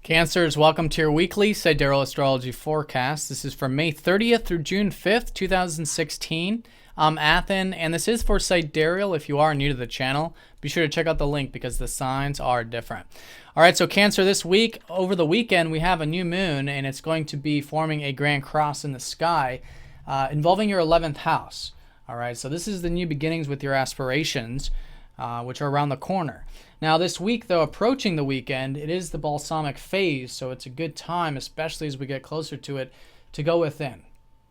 Cancers, welcome to your weekly Sidereal Astrology forecast. This is from May 30th through June 5th, 2016. I'm Athen, and this is for Sidereal. If you are new to the channel, be sure to check out the link because the signs are different. All right, so Cancer, this week, over the weekend, we have a new moon, and it's going to be forming a grand cross in the sky involving your 11th house. All right, so this is the new beginnings with your aspirations, which are around the corner. Now this week, though, approaching the weekend, it is the balsamic phase, so it's a good time, especially as we get closer to it, to go within,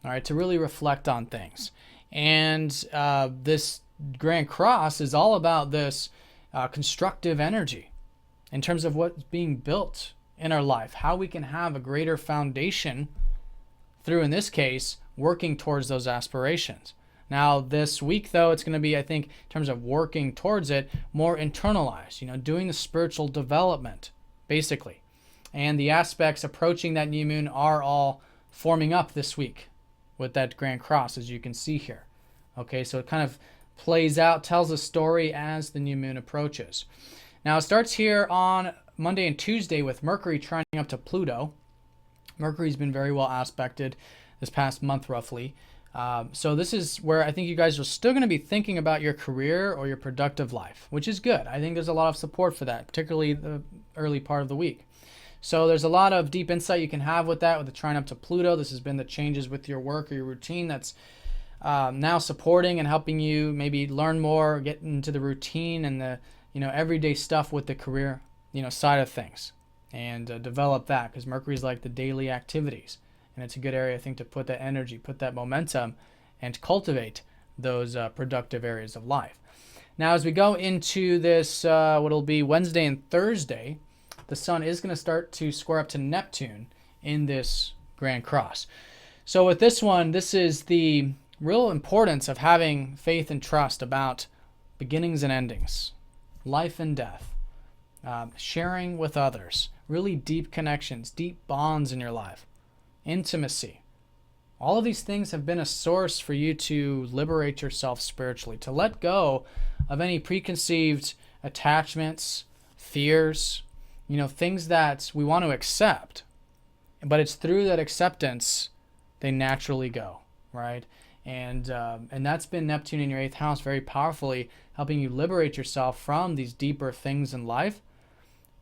all right, to really reflect on things. And this Grand Cross is all about this constructive energy in terms of what's being built in our life, how we can have a greater foundation through, in this case, working towards those aspirations. Now, this week, though, it's going to be, I think, in terms of working towards it, more internalized, doing the spiritual development, basically. And the aspects approaching that new moon are all forming up this week with that Grand Cross, as you can see here. Okay, so it kind of plays out, tells a story as the new moon approaches. Now, it starts here on Monday and Tuesday with Mercury trining up to Pluto. Mercury's been very well aspected this past month, roughly. So this is where I think you guys are still going to be thinking about your career or your productive life, which is good. I think there's a lot of support for that, particularly the early part of the week. So there's a lot of deep insight you can have with that, with the trine up to Pluto. This has been the changes with your work or your routine that's now supporting and helping you maybe learn more, get into the routine and the everyday stuff with the career side of things, and develop that, because Mercury is like the daily activities. And it's a good area, I think, to put that energy, put that momentum, and cultivate those productive areas of life. Now, as we go into this, what'll be Wednesday and Thursday, the sun is going to start to square up to Neptune in this Grand Cross. So with this one, this is the real importance of having faith and trust about beginnings and endings, life and death, sharing with others, really deep connections, deep bonds in your life. Intimacy. All of these things have been a source for you to liberate yourself spiritually, to let go of any preconceived attachments, fears, things that we want to accept. But it's through that acceptance they naturally go, right? And that's been Neptune in your 8th house very powerfully helping you liberate yourself from these deeper things in life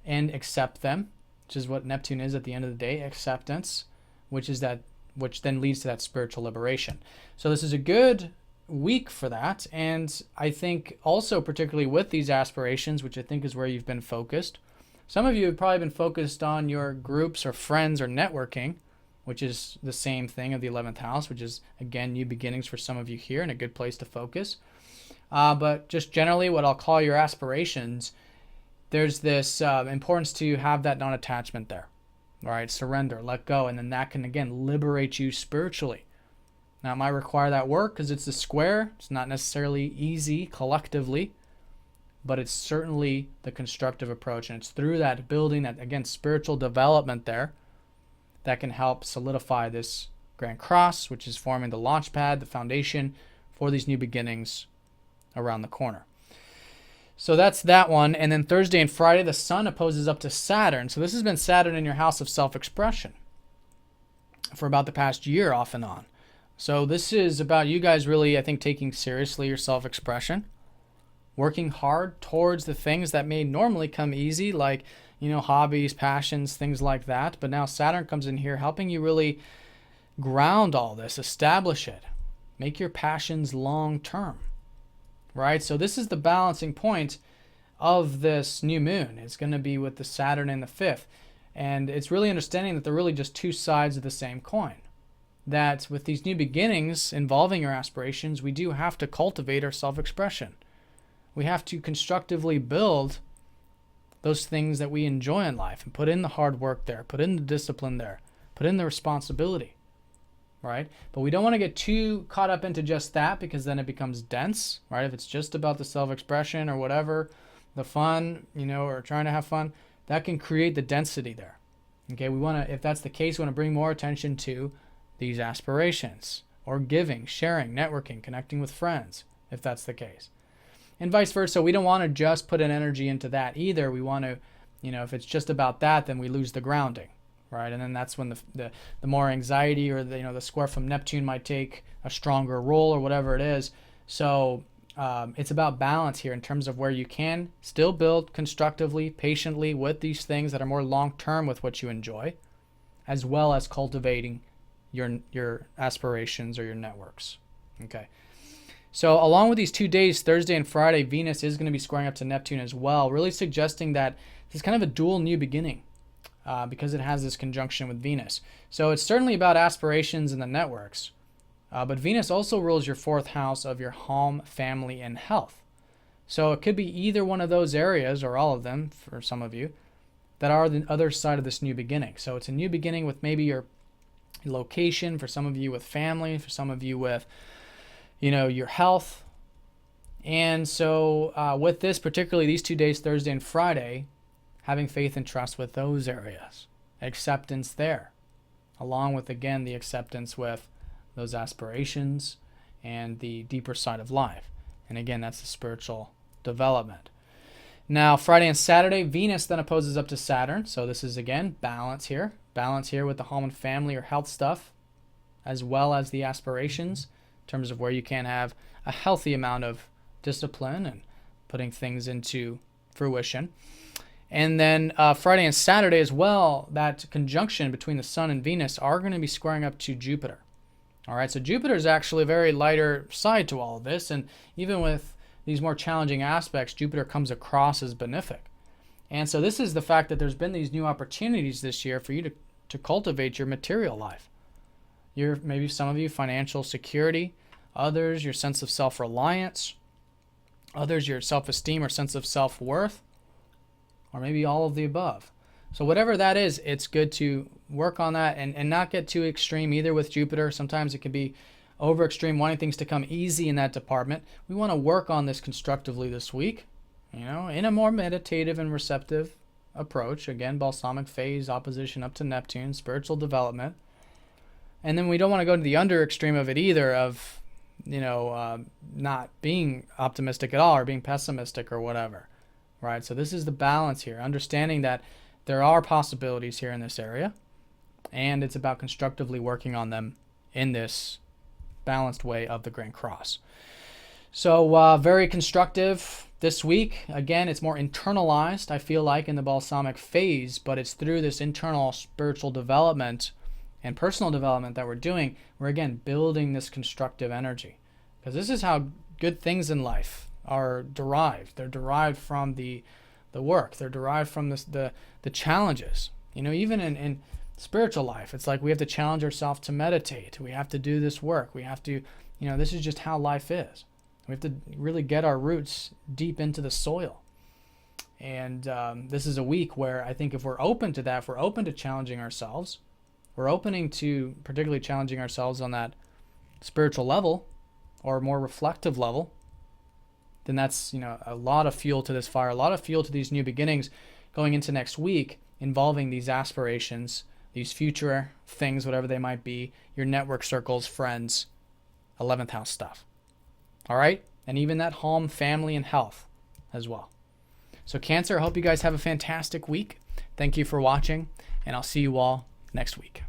and accept them, which is what Neptune is at the end of the day, acceptance. Which then leads to that spiritual liberation. So this is a good week for that. And I think also particularly with these aspirations, which I think is where you've been focused. Some of you have probably been focused on your groups or friends or networking, which is the same thing of the 11th house, which is, again, new beginnings for some of you here and a good place to focus. But just generally what I'll call your aspirations, there's this importance to have that non-attachment there. All right, surrender, let go, and then that can, again, liberate you spiritually. Now, it might require that work because it's a square. It's not necessarily easy collectively, but it's certainly the constructive approach. And it's through that building, that, again, spiritual development there, that can help solidify this Grand Cross, which is forming the launch pad, the foundation for these new beginnings around the corner. So that's that one. And then Thursday and Friday, the sun opposes up to Saturn. So this has been Saturn in your house of self-expression for about the past year off and on. So this is about you guys really, I think, taking seriously your self-expression, working hard towards the things that may normally come easy, like, hobbies, passions, things like that. But now Saturn comes in here helping you really ground all this, establish it, make your passions long-term. Right, so this is the balancing point of this new moon. It's going to be with the Saturn in the 5th. And it's really understanding that they're really just two sides of the same coin. That with these new beginnings involving your aspirations, we do have to cultivate our self-expression. We have to constructively build those things that we enjoy in life and put in the hard work there, put in the discipline there, put in the responsibility. Right? But we don't want to get too caught up into just that, because then it becomes dense, right? If it's just about the self-expression or whatever, the fun, or trying to have fun, that can create the density there. Okay, we want to, if that's the case, we want to bring more attention to these aspirations, or giving, sharing, networking, connecting with friends, if that's the case. And vice versa, we don't want to just put an energy into that either. We want to If it's just about that, then we lose the grounding, right? And then that's when the more anxiety or the square from Neptune might take a stronger role or whatever it is. So it's about balance here in terms of where you can still build constructively, patiently with these things that are more long-term with what you enjoy, as well as cultivating your aspirations or your networks. Okay. So along with these 2 days, Thursday and Friday, Venus is going to be squaring up to Neptune as well, really suggesting that this is kind of a dual new beginning because it has this conjunction with Venus. So it's certainly about aspirations and the networks. But Venus also rules your 4th house of your home, family, and health. So it could be either one of those areas, or all of them for some of you, that are the other side of this new beginning. So it's a new beginning with maybe your location, for some of you with family, for some of you with, your health. And so with this, particularly these 2 days, Thursday and Friday, having faith and trust with those areas, acceptance there, along with, again, the acceptance with those aspirations and the deeper side of life. And again, that's the spiritual development. Now, Friday and Saturday, Venus then opposes up to Saturn. So this is, again, balance here. Balance here with the home and family or health stuff, as well as the aspirations in terms of where you can have a healthy amount of discipline and putting things into fruition. And then Friday and Saturday as well, that conjunction between the Sun and Venus are going to be squaring up to Jupiter. All right, so Jupiter is actually a very lighter side to all of this, and even with these more challenging aspects, Jupiter comes across as benefic. And so this is the fact that there's been these new opportunities this year for you to cultivate your material life. Maybe some of you, financial security, others, your sense of self-reliance, others, your self-esteem or sense of self-worth, or maybe all of the above. So whatever that is, it's good to work on that and not get too extreme either with Jupiter. Sometimes it can be over extreme, wanting things to come easy in that department. We want to work on this constructively this week, in a more meditative and receptive approach. Again, balsamic phase, opposition up to Neptune, spiritual development. And then we don't want to go to the under extreme of it either, of, not being optimistic at all or being pessimistic or whatever, right? So this is the balance here, understanding that there are possibilities here in this area, and it's about constructively working on them in this balanced way of the Grand Cross. So very constructive this week. Again, it's more internalized, I feel like, in the balsamic phase, but it's through this internal spiritual development and personal development that we're doing. We're, again, building this constructive energy, because this is how good things in life are derived. They're derived from the work. They're derived from the challenges. Even in spiritual life, it's like we have to challenge ourselves to meditate. We have to do this work. We have to, this is just how life is. We have to really get our roots deep into the soil. And this is a week where I think if we're open to that, if we're open to challenging ourselves, we're opening to particularly challenging ourselves on that spiritual level or more reflective level, then that's, a lot of fuel to this fire, a lot of fuel to these new beginnings going into next week, involving these aspirations, these future things, whatever they might be, your network circles, friends, 11th house stuff. All right? And even that home, family, and health as well. So Cancer, I hope you guys have a fantastic week. Thank you for watching, and I'll see you all next week.